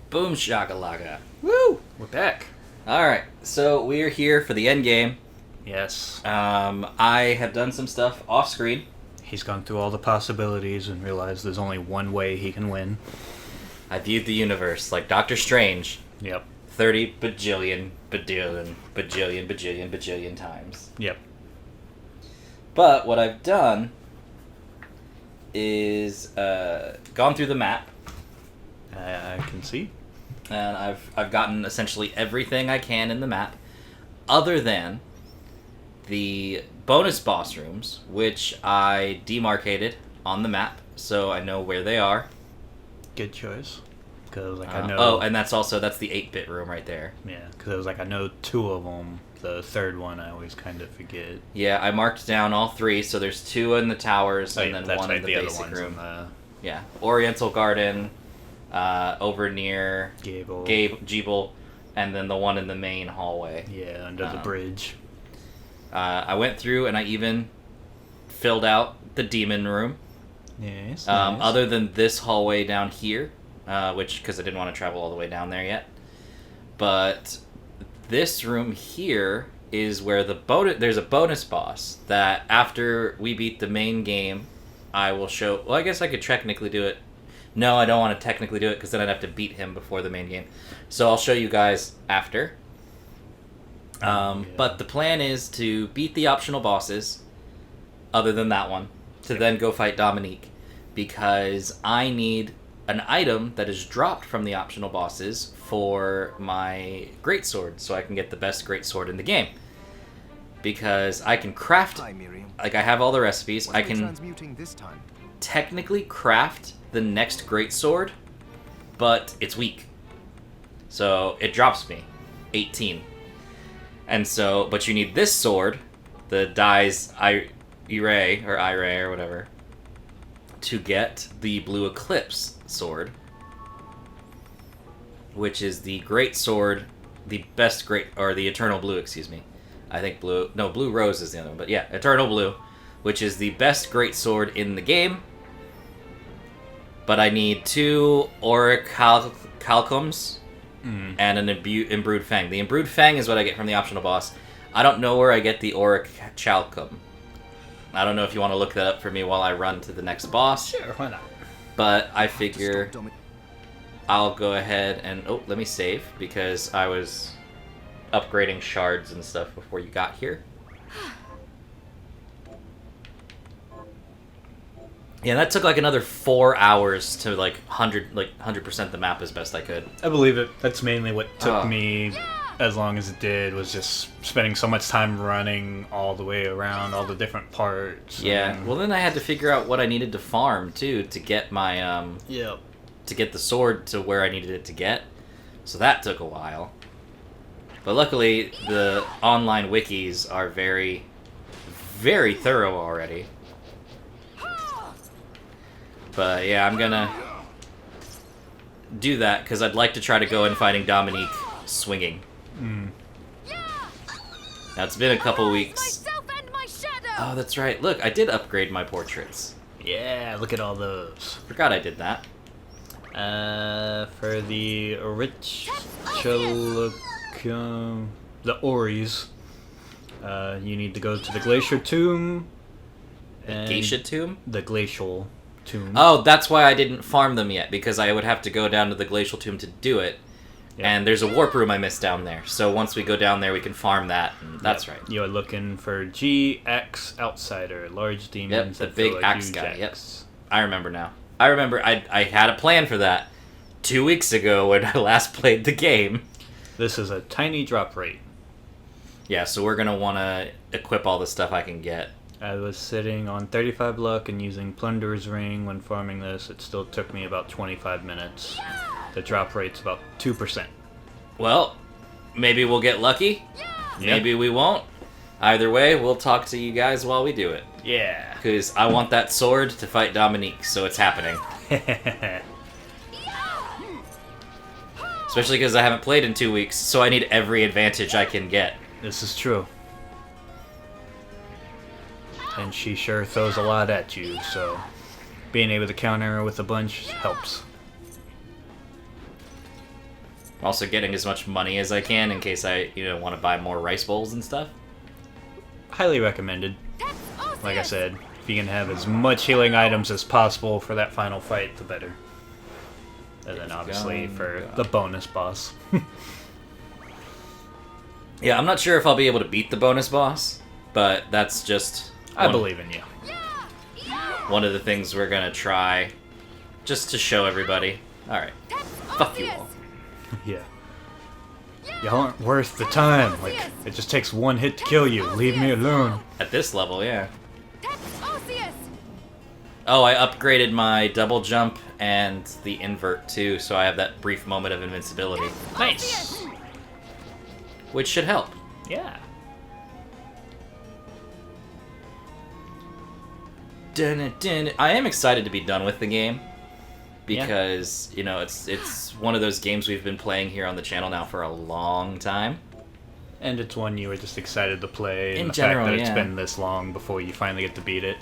Boom shakalaka. Woo! We're back. Alright, so we're here for the end game. Yes. I have done some stuff off screen. He's gone through all the possibilities and realized there's only one way he can win. I viewed the universe like Doctor Strange. Yep. 30 bajillion, bajillion, bajillion, bajillion, bajillion times. Yep. But what I've done is gone through the map. I can see. And I've gotten essentially everything I can in the map, other than the bonus boss rooms, which I demarcated on the map, so I know where they are. Good choice. Because I know. Oh, and that's the 8-bit room right there. Yeah, because I know two of them. The third one I always kind of forget. Yeah, I marked down all three, so there's 2 in the towers and then that's one right, in the basic room. In Yeah, Oriental Garden, over near Gable. Jeeble, and then the one in the main hallway. Yeah, under the bridge. I went through and I even filled out the demon room. Yes. Nice. Other than this hallway down here, because I didn't want to travel all the way down there yet. But this room here is where there's a bonus boss that after we beat the main game, I will show. Well, I guess I could technically do it. No, I don't want to technically do it because then I'd have to beat him before the main game. So I'll show you guys after. Yeah. But the plan is to beat the optional bosses, other than that one, to then go fight Dominique, because I need an item that is dropped from the optional bosses for my greatsword, so I can get the best greatsword in the game. Because I can craft, like I have all the recipes, I can technically craft the next greatsword, but it's weak. So it drops me 18. And so, but you need this sword, the Dies Irae, or whatever, to get the Blue Eclipse sword, which is the great sword, the Eternal Blue, excuse me. I think Blue Rose is the other one, but yeah, Eternal Blue, which is the best great sword in the game. But I need 2 Orichalcums and an Imbrued Fang. The Imbrued Fang is what I get from the optional boss. I don't know where I get the Orichalcum. I don't know if you want to look that up for me while I run to the next boss. Sure, why not? But I figure I'll go ahead and... Oh, let me save, because I was upgrading shards and stuff before you got here. Yeah, that took like another 4 hours to 100% the map as best I could. I believe it. That's mainly what took me as long as it did, was just spending so much time running all the way around all the different parts. Yeah, well then I had to figure out what I needed to farm too to get my to get the sword to where I needed it to get. So that took a while. But luckily the online wikis are very, very thorough already. But yeah, I'm gonna do that because I'd like to try to go in fighting Dominique swinging. Now it's been a couple weeks. Oh, that's right. Look, I did upgrade my portraits. Yeah, look at all those. Forgot I did that. For the the Oris, you need to go to the Glacier Tomb. Geisha Tomb? The Glacial Tomb. Oh, that's why I didn't farm them yet, because I would have to go down to the Glacial Tomb to do it. Yep. And there's a warp room I missed down there. So once we go down there, we can farm that. And that's right. You're looking for GX Outsider, large demons. Yep, the big axe guy. Yep. I remember now. I had a plan for that 2 weeks ago when I last played the game. This is a tiny drop rate. Yeah, so we're going to want to equip all the stuff I can get. I was sitting on 35 luck and using Plunderer's Ring when farming this. It still took me about 25 minutes. The drop rate's about 2%. Well, maybe we'll get lucky. Maybe we won't. Either way, we'll talk to you guys while we do it. Yeah. Because I want that sword to fight Dominique, so it's happening. Especially because I haven't played in 2 weeks, so I need every advantage I can get. This is true. And she sure throws a lot at you, so being able to counter her with a bunch helps. I'm also getting as much money as I can in case I, want to buy more rice bowls and stuff. Highly recommended. Like I said, if you can have as much healing items as possible for that final fight, the better. And then obviously for the bonus boss. Yeah, I'm not sure if I'll be able to beat the bonus boss, but that's just... I believe in you. One of the things we're gonna try, just to show everybody. Alright. Fuck you all. Yeah. You aren't worth the time. Like, it just takes one hit to kill you. Leave me alone. At this level, yeah. Oh, I upgraded my double jump and the invert too, so I have that brief moment of invincibility. Nice! Which should help. Yeah. I am excited to be done with the game. Because, it's one of those games we've been playing here on the channel now for a long time. And it's one you were just excited to play. In and the general, fact that it's yeah. been this long before you finally get to beat it.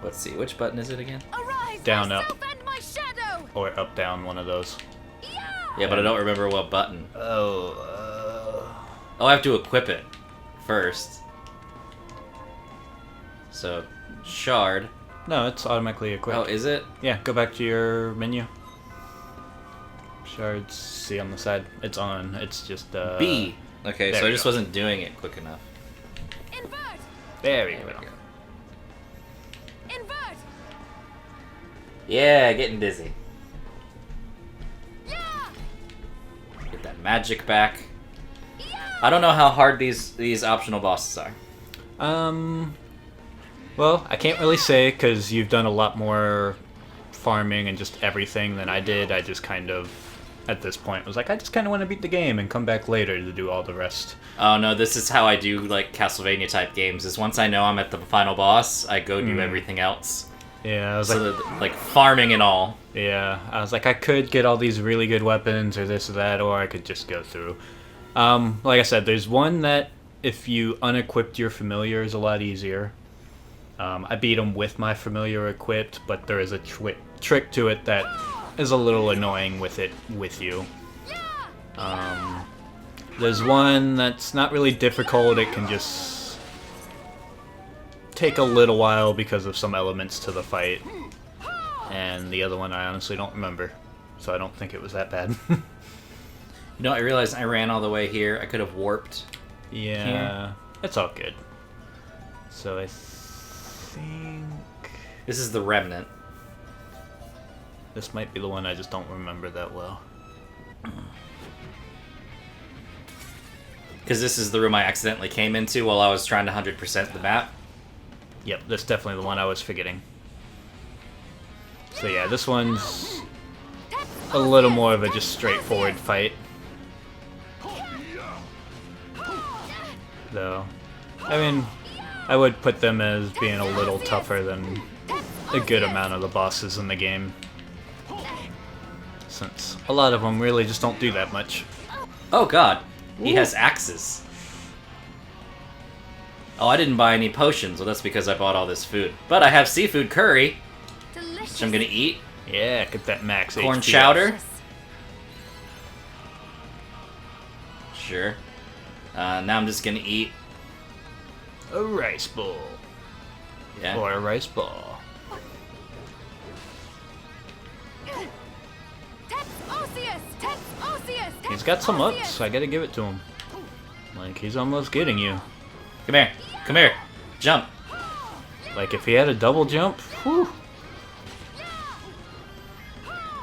Let's see, which button is it again? Down, up. Or up, down, one of those. Yeah, but I don't remember what button. Oh, I have to equip it first. So, shard. No, it's automatically equipped. Oh, is it? Yeah, go back to your menu. Shards, see on the side. It's on. It's just, B. Okay, so I just go. wasn't doing it quick enough. Invert. There we There we go. go. Invert. Yeah, getting dizzy. Yeah. Get that magic back. I don't know how hard these optional bosses are. Well, I can't really say because you've done a lot more farming and just everything than I did. I just kind of, at this point, was like, I just kind of want to beat the game and come back later to do all the rest. Oh no, this is how I do like Castlevania type games. Is once I know I'm at the final boss, I go do everything else. Yeah, I was So like, that, like farming and all. yeah, I was like, I could get all these really good weapons or this or that, or I could just go through. Like I said, there's one that if you unequipped your familiar is a lot easier. I beat him with my familiar equipped, but there is a trick to it that is a little annoying with it with you. There's one that's not really difficult. It can just take a little while because of some elements to the fight. And the other one I honestly don't remember, so I don't think it was that bad. I realized I ran all the way here. I could have warped. Yeah, it's all good. So I think This is the Remnant. this might be the one I just don't remember that well. Because this is the room I accidentally came into while I was trying to 100% the map. Yep, that's definitely the one I was forgetting. So yeah, this one's a little more of a just straightforward fight. Though, I mean, I would put them as being a little tougher than a good amount of the bosses in the game. Since a lot of them really just don't do that much. Oh god, he has axes. Oh, I didn't buy any potions. Well, that's because I bought all this food. But I have seafood curry, which I'm gonna eat. Yeah, get that max Corn HP chowder. Sure. Now I'm just gonna eat. A rice bowl. Yeah. Or a rice ball. He's got some ups, I gotta give it to him. Like, he's almost getting you. Come here. Come here. Jump. Like, if he had a double jump, whew.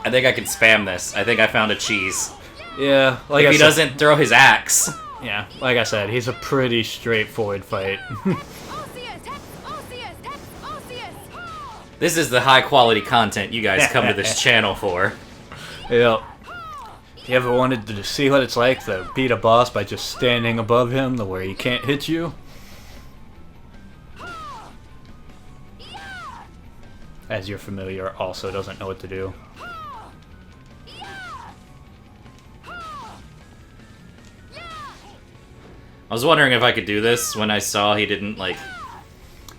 I think I can spam this. I think I found a cheese. Yeah, like If I he said, doesn't throw his axe. yeah, like I said, he's a pretty straightforward fight. This is the high quality content you guys come to this channel for. Yep. You ever wanted to see what it's like to beat a boss by just standing above him, to where he can't hit you? As your familiar also doesn't know what to do. I was wondering if I could do this when I saw he didn't, like...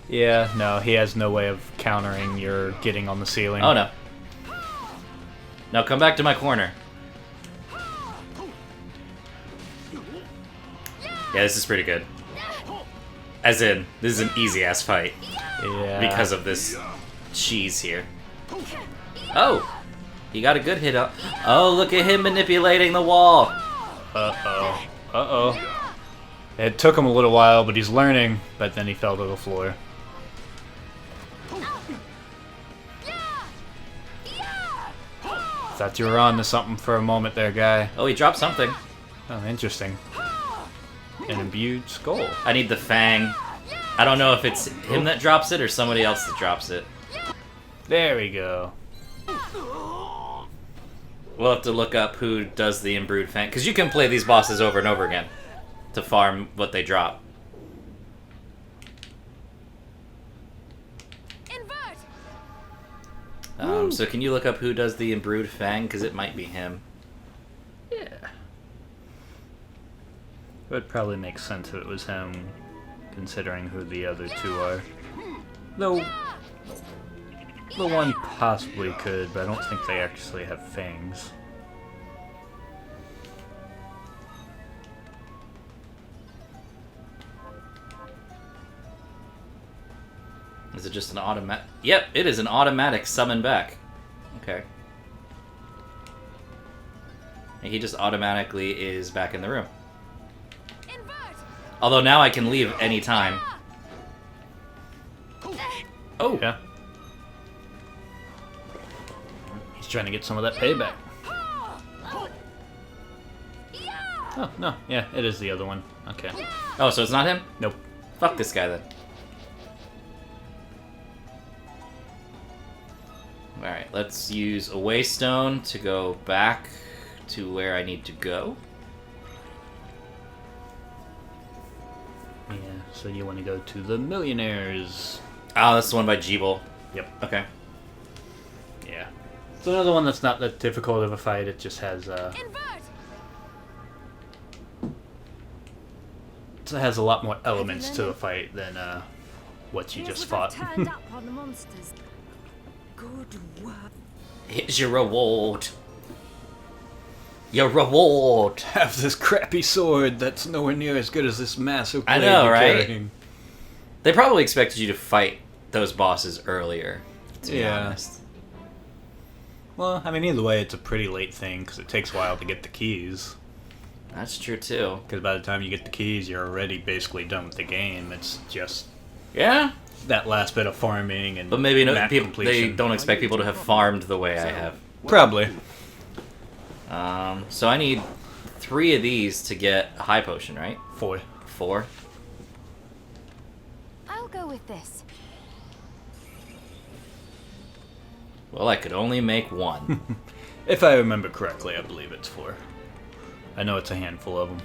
Yeah, no, he has no way of countering your getting on the ceiling. Oh, no. No, come back to my corner. Yeah, this is pretty good. As in, this is an easy-ass fight. Yeah. Because of this cheese here. Oh! He got a good hit up. Oh, look at him manipulating the wall! Uh-oh. Uh-oh. It took him a little while, but he's learning, but then he fell to the floor. Thought you were on to something for a moment there, guy. Oh, he dropped something. Oh, interesting. An imbued skull. I need the fang. I don't know if it's him that drops it or somebody else that drops it. There we go. We'll have to look up who does the imbrued fang, because you can play these bosses over and over again to farm what they drop. Invert. So can you look up who does the imbrued fang, because it might be him. Yeah. It would probably make sense if it was him, considering who the other two are. Though, the one possibly could, but I don't think they actually have fangs. Is it just an automatic? Yep, it is an automatic summon back. Okay. And he just automatically is back in the room. Invert. Although now I can leave anytime. Oh! Yeah. He's trying to get some of that payback. Oh, no. Yeah, it is the other one. Okay. Oh, so it's not him? Nope. Fuck this guy then. Alright, let's use a waystone to go back to where I need to go. Yeah, so you want to go to the Millionaires. Oh, that's the one by Jeeble. Yep. Okay. Yeah. It's another one that's not that difficult of a fight. It just has Invert. it has a lot more elements to the fight than what you just fought. Turned up on the monsters. Good work. Here's your reward. Your reward. Have this crappy sword that's nowhere near as good as this massive blade I know, you're right? carrying. They probably expected you to fight those bosses earlier, to be Yeah. honest. Well, I mean, either way, it's a pretty late thing because it takes a while to get the keys. That's true, too. Because by the time you get the keys, you're already basically done with the game. It's just Yeah? that last bit of farming and But maybe no, map people, they completion. don't expect people to have farmed the way I have. Probably. So I need 3 of these to get a high potion, right? 4. 4? I'll go with this. Well, I could only make 1. If I remember correctly, I believe it's 4. I know it's a handful of them.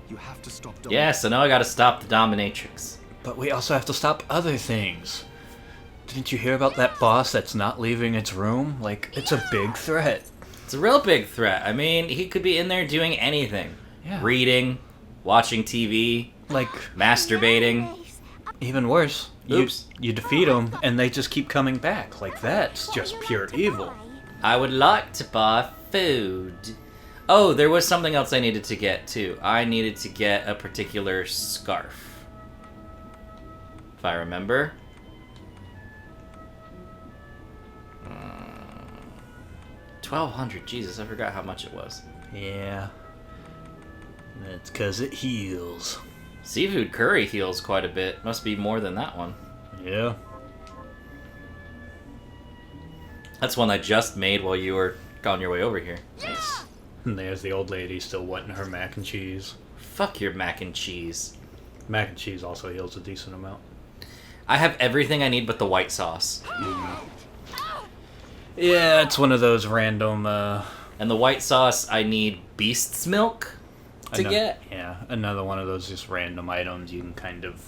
You have to stop. Yeah, so now I gotta stop the dominatrix. But we also have to stop other things. Didn't you hear about that boss that's not leaving its room? Like, it's a big threat. It's a real big threat. I mean, he could be in there doing anything. Yeah. Reading, watching TV, Like, masturbating. even worse. Oops. You defeat them, and they just keep coming back. Like, that's just pure evil. I would like to buy food. Oh, there was something else I needed to get, too. I needed to get a particular scarf. If I remember. 1,200. Jesus, I forgot how much it was. Yeah. That's because it heals. Seafood curry heals quite a bit. Must be more than that one. Yeah. That's one I just made while you were on your way over here. Nice. And there's the old lady still wanting her mac and cheese. Fuck your mac and cheese. Mac and cheese also heals a decent amount. I have everything I need but the white sauce. Yeah, it's one of those random, And the white sauce, I need beast's milk to get. Yeah, another one of those just random items you can kind of...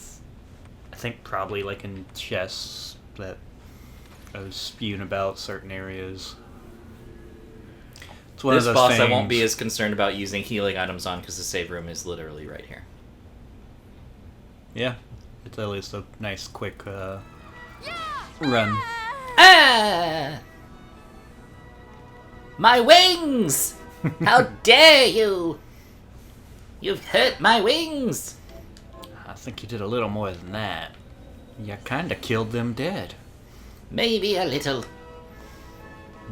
I think probably like in chests that are spewing about certain areas. It's one This of those boss things. I won't be as concerned about using healing items on because the save room is literally right here. Yeah, it's at least a nice quick run. Ah! My wings! How dare you! You've hurt my wings! I think you did a little more than that. You kinda killed them dead. Maybe a little.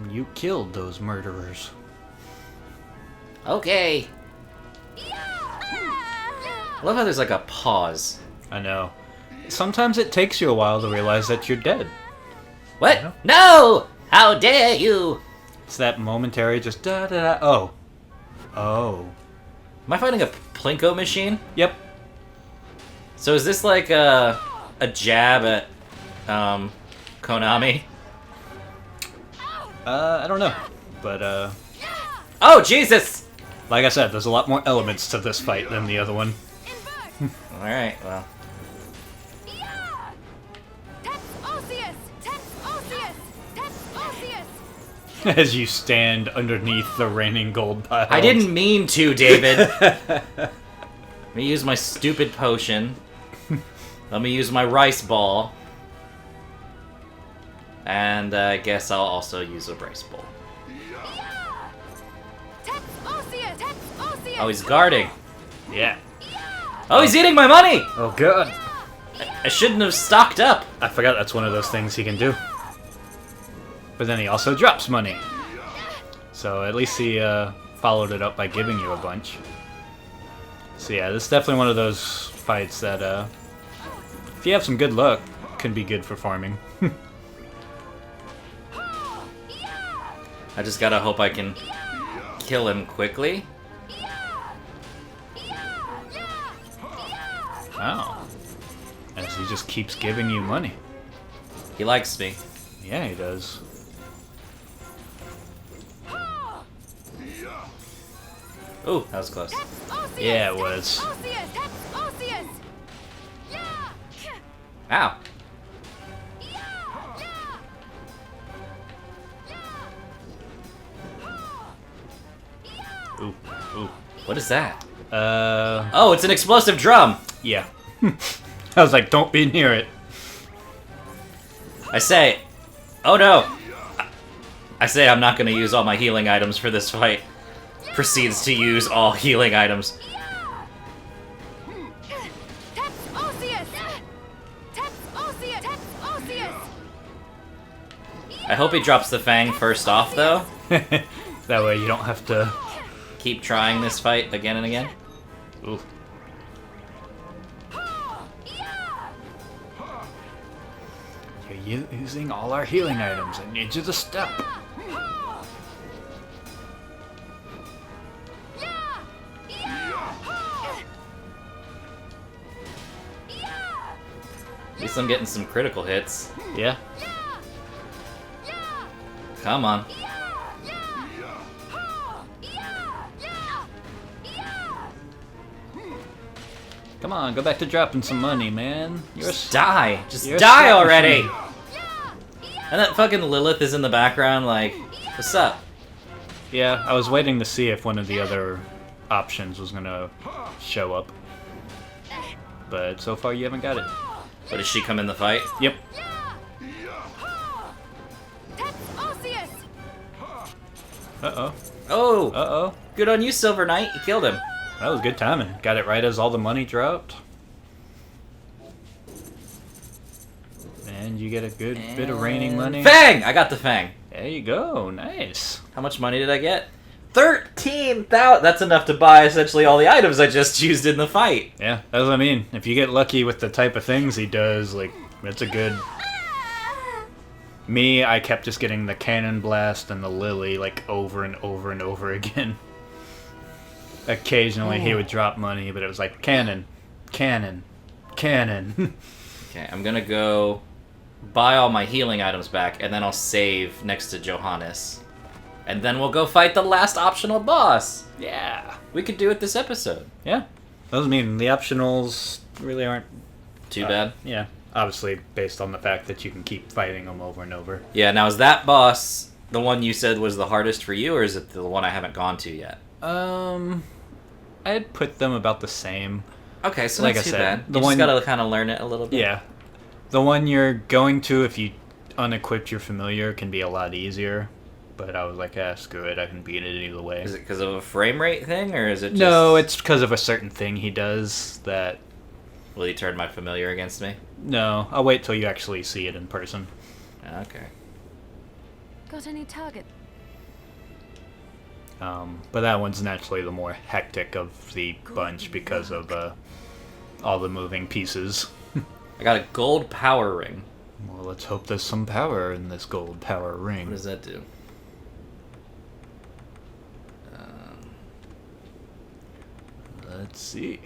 You killed those murderers. Okay. I love how there's like a pause. I know. Sometimes it takes you a while to realize that you're dead. What? Yeah. No! How dare you! It's that momentary just da-da-da. Oh. Oh. Am I fighting a Plinko machine? Yep. So is this like a jab at Konami? I don't know. But, Oh, Jesus! like I said, there's a lot more elements to this fight than the other one. Alright, well. As you stand underneath the raining gold pile. I didn't mean to, David. Let me use my stupid potion. Let me use my rice ball. And I guess I'll also use a rice ball. Oh, he's guarding. Yeah. Oh, he's eating my money! Oh, God. I shouldn't have stocked up. I forgot that's one of those things he can do. But then he also drops money. So at least he followed it up by giving you a bunch. So yeah, this is definitely one of those fights that, if you have some good luck, can be good for farming. I just gotta hope I can kill him quickly. Wow. As he just keeps giving you money. He likes me. Yeah, he does. Ooh, that was close. Yeah, it was. Ow. Ooh, ooh. What is that? Uh, Oh, it's an explosive drum! yeah. I was like, don't be near it. I say... Oh no! I say I'm not gonna use all my healing items for this fight. Proceeds to use all healing items. I hope he drops the Fang first off, though. That way you don't have to... Keep trying this fight again and again. Ooh. You're using all our healing items. I need you to stop. At least I'm getting some critical hits. Yeah. Come on. Come on, go back to dropping some money, man. Just die. Just you're a die slot already! machine. And that fucking Lilith is in the background like, what's up? Yeah, I was waiting to see if one of the other options was gonna show up. But so far you haven't got it. But does she come in the fight? Yep. Uh-oh. Oh! Uh-oh. Good on you, Silver Knight. You killed him. That was good timing. Got it right as all the money dropped. And you get a good bit of raining money. Fang! I got the Fang. There you go. Nice. How much money did I get? 13,000! That's enough to buy essentially all the items I just used in the fight. Yeah, that's what I mean. If you get lucky with the type of things he does, like, it's a good... Me, I kept just getting the cannon blast and the lily, like, over and over and over again. Occasionally he would drop money, but it was like, cannon, cannon, cannon. Okay, I'm gonna go buy all my healing items back, and then I'll save next to Johannes. And then we'll go fight the last optional boss. Yeah. We could do it this episode. Yeah. Those mean the optionals really aren't... Too bad. Yeah. Obviously, based on the fact that you can keep fighting them over and over. Yeah, now is that boss the one you said was the hardest for you, or is it the one I haven't gone to yet? I'd put them about the same. Okay, so Like not I too said, bad. the You one- just gotta kind of learn it a little bit. Yeah. The one you're going to, if you unequip your familiar, can be a lot easier. but I was like, screw it, I can beat it either way. Is it because of a frame rate thing, or is it just... No, it's because of a certain thing he does that... Will he turn my familiar against me? No, I'll wait till you actually see it in person. Okay. Got any target? But that one's naturally the more hectic of the bunch because of all the moving pieces. I got a gold power ring. Well, let's hope there's some power in this gold power What ring. does that do? Let's see.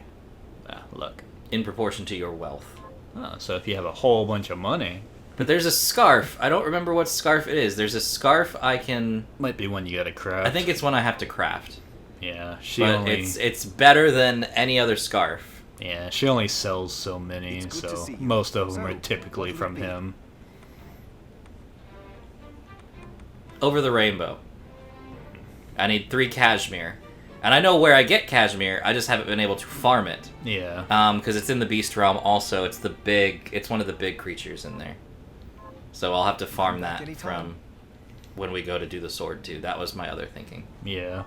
Look. In proportion to your wealth. Oh, so if you have a whole bunch of money... But there's a scarf. I don't remember what scarf it is. There's a scarf I can... Might be one you gotta craft. I think it's one I have to craft. Yeah, she But only... it's better than any other scarf. Yeah, she only sells so many, It's good to so see you. most of them are So, typically what will from it be? him. Over the rainbow. I need 3 cashmere. And I know where I get cashmere, I just haven't been able to farm it. Yeah. Because it's in the beast realm also. It's one of the big creatures in there. So I'll have to farm that Anytime. from when we go to do the sword too. That was my other thinking. Yeah.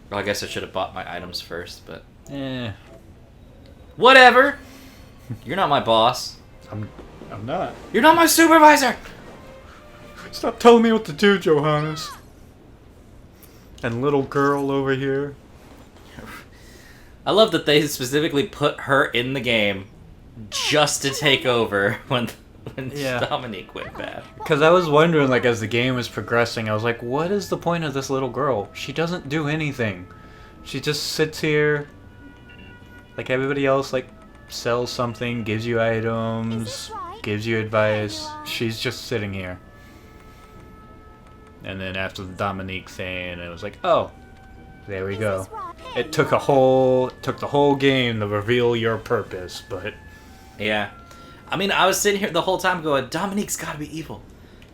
Well, I guess I should have bought my items first, but... Eh. Whatever! You're not my boss. I'm not. You're not my supervisor! Stop telling me what to do, Johannes. And little girl over here. I love that they specifically put her in the game just to take over when Yeah. Dominique went bad. Because I was wondering, like, as the game was progressing, I was like, what is the point of this little girl? She doesn't do anything. She just sits here, like everybody else, like, sells something, gives you items, gives you advice. She's just sitting here. And then after the Dominique thing, it was like, oh, there we go. It took the whole game to reveal your purpose, but Yeah. I mean, I was sitting here the whole time going, Dominique's gotta be evil.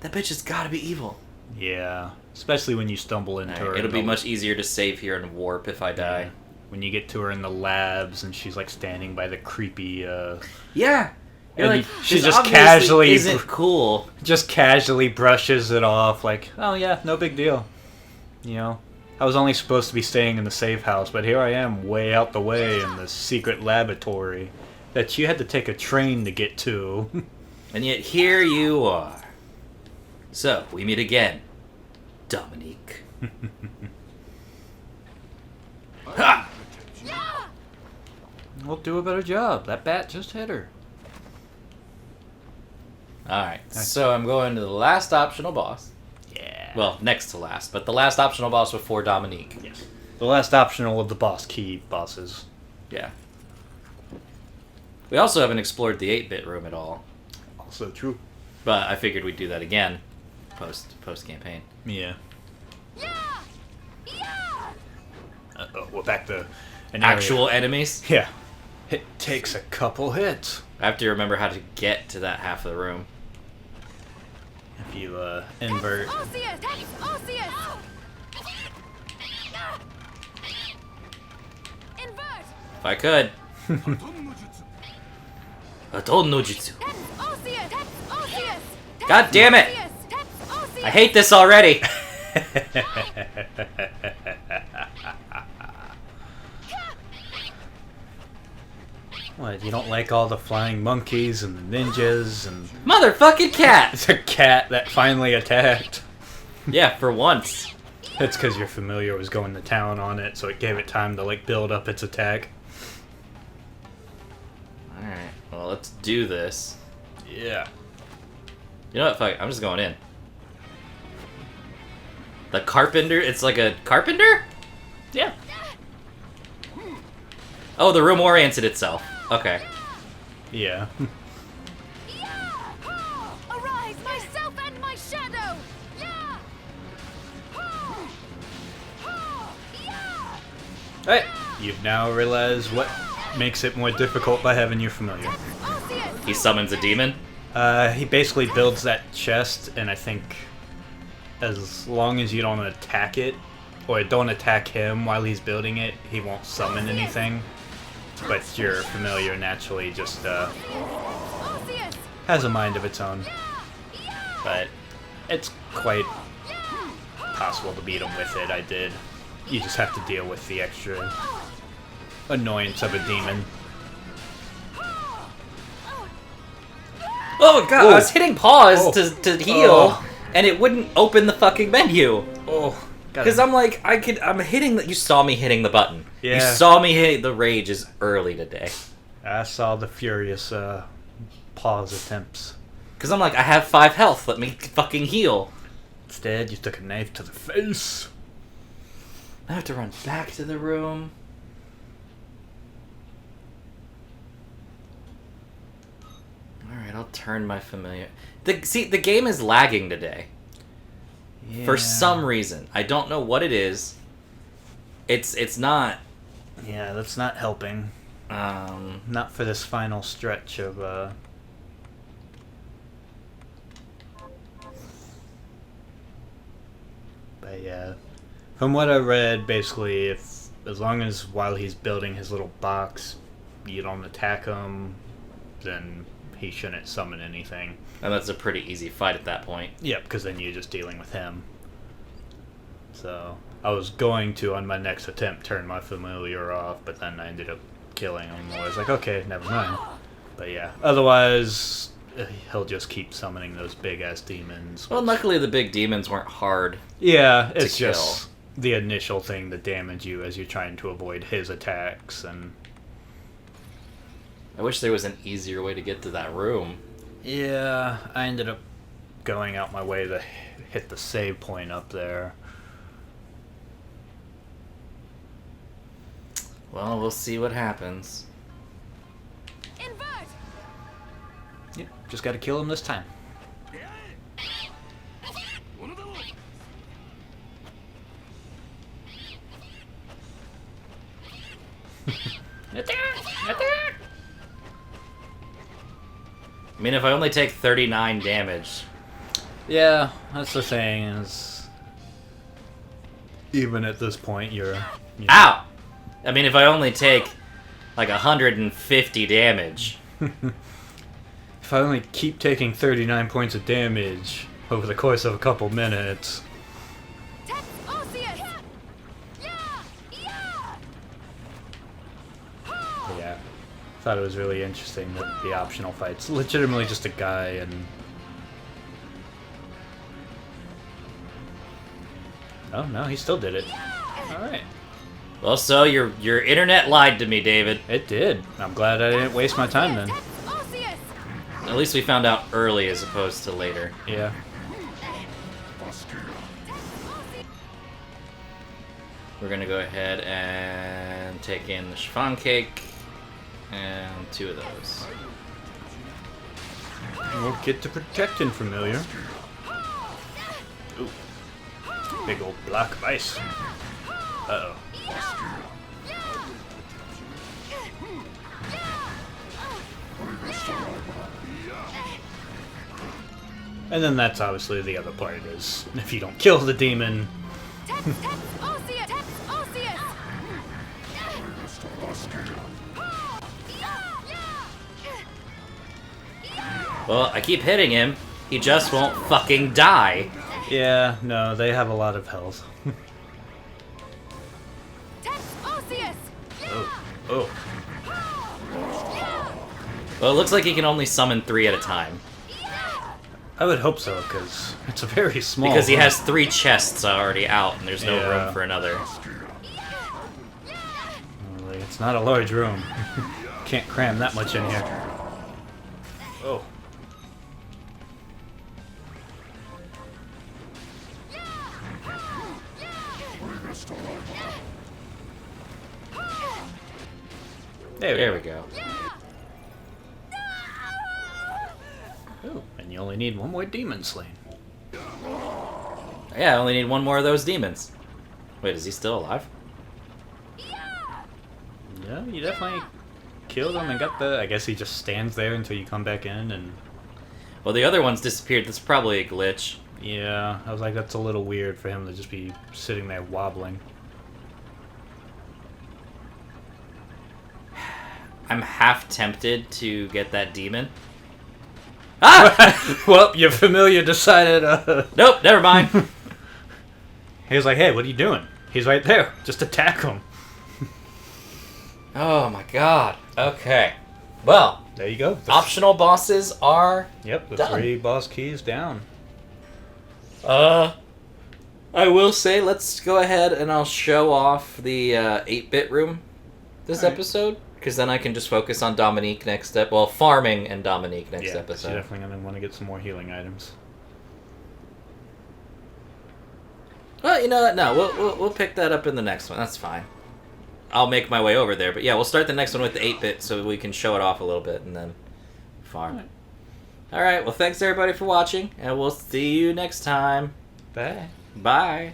That bitch has gotta be evil. yeah, especially when you stumble into her. It'll in be the- much easier to save here and warp if I die. When you get to her in the labs and she's like standing by the creepy, Yeah. You're And like, she this just obviously casually isn't cool. just casually brushes it off like, oh yeah, no big deal. You know, I was only supposed to be staying in the safe house, but here I am way out the way in the secret laboratory that you had to take a train to get to. And yet here you are. So, we meet again. Dominique. Ha! We'll do a better job. That bat just hit her. Alright, so I'm going to the last optional boss. Yeah. Well, next to last, but the last optional boss before Dominique. Yes. The last optional of the boss key bosses. Yeah. We also haven't explored the 8-bit room at all, Also true. but I figured we'd do that again post campaign. Yeah. Yeah! Yeah! Uh-oh, we're back to an Actual enemies. area. Yeah. It takes a couple hits. I have to remember how to get to that half of the room. If you invert. Arceus! Arceus! Invert! If I could. Adon no jutsu. Arceus! Arceus! God damn it! Arceus! I hate this already. What, you don't like all the flying monkeys and the ninjas and Motherfucking cat. it's a cat that finally attacked? Yeah, for once. That's because your familiar was going to town on it, so it gave it time to like build up its attack. Alright, well, let's do this. Yeah. You know what? Fuck, I'm just going in. The carpenter? It's like a carpenter? Yeah. Oh, the room oriented itself. Okay. Yeah. Arise, myself and my shadow! Yeah! Yeah! Hey! You've now realized what makes it more difficult by having your familiar. Arceus! He summons a demon? He basically builds that chest, and I think as long as you don't attack it, or don't attack him while he's building it, he won't summon anything. But your familiar naturally just Arceus! has a mind of its own. Yeah! but it's quite possible to beat him with it. I did. You just have to deal with the extra annoyance of a demon. Oh god, I was hitting pause to heal, Oh. and it wouldn't open the fucking menu. Oh, Because I'm like, I'm hitting you saw me hitting the button. Yeah. You saw me hit the rage is early today. I saw the furious pause attempts. Because I'm like, I have 5 health, let me fucking heal. Instead, you took a knife to the face. I have to run back to the room. Alright, I'll turn my familiar. The game is lagging today. Yeah. For some reason. I don't know what it is. It's not... Yeah, that's not helping. Not for this final stretch of, But yeah, from what I read, basically, as long as while he's building his little box, you don't attack him, then he shouldn't summon anything. And that's a pretty easy fight at that point. Yep, because then you're just dealing with him. So I was going to, on my next attempt, turn my familiar off, but then I ended up killing him. I was like, okay, never mind. But yeah, otherwise, he'll just keep summoning those big-ass demons. Well, which- luckily the big demons weren't hard. Yeah, it's kill. just the initial thing that damage you as you're trying to avoid his attacks. And I wish there was an easier way to get to that room. yeah, I ended up going out my way to hit the save point up there. Well, we'll see what happens. Invert! Yep, just gotta kill him this time. I mean, if I only take 39 damage... Yeah, that's the thing is, even at this point, you're... you know, Ow! I mean, if I only take, like, 150 damage... if I only keep taking 39 points of damage over the course of a couple minutes... Tex Osseous! Yeah! Yeah! Yeah, thought it was really interesting that the optional fight's legitimately just a guy and... Oh, no, he still did it. Alright. Well, so your internet lied to me, David. It did. I'm glad I didn't waste my time then. Tex Osseous! At least we found out early as opposed to later. Yeah. We're gonna go ahead and take in the chiffon cake and 2 of those. We'll get to protecting familiar. Ooh. Big old block of ice. Uh-oh. And then that's obviously the other part is, if you don't kill the demon... Tex Osseous! Tex Osseous! Well, I keep hitting him. He just won't fucking die. Yeah, no, they have a lot of health. Tex Osseous! Oh. Well, it looks like he can only summon 3 at a time. I would hope so, because it's a very small... Because he room. has 3 chests already out, and there's no Yeah. room for another. Like, it's not a large room. Can't cram that much in here. Oh. There we go. Ooh, and you only need one more demon slain. Yeah, I only need 1 more of those demons. Wait, is he still alive? Yeah, you definitely killed him and got the... I guess he just stands there until you come back in and... Well, the other one's disappeared. That's probably a glitch. Yeah, I was like, that's a little weird for him to just be sitting there wobbling. I'm half tempted to get that demon. Ah! Well, your familiar decided. Nope, never mind. He was like, "Hey, what are you doing?" He's right there. Just attack him. Oh my god. Okay. Well, There you go. optional bosses are Yep, the done. 3 boss keys down. I will say, let's go ahead and I'll show off the 8-bit room this Alright. episode, because then I can just focus on Dominique next step. Well, farming and Dominique next Yeah, episode. you're definitely gonna want to get some more healing items. Well, you know what? No, we'll pick that up in the next one. That's fine. I'll make my way over there, but yeah, we'll start the next one with the 8-bit so we can show it off a little bit and then farm. All right. Well, thanks everybody for watching, and we'll see you next time. Bye. Bye.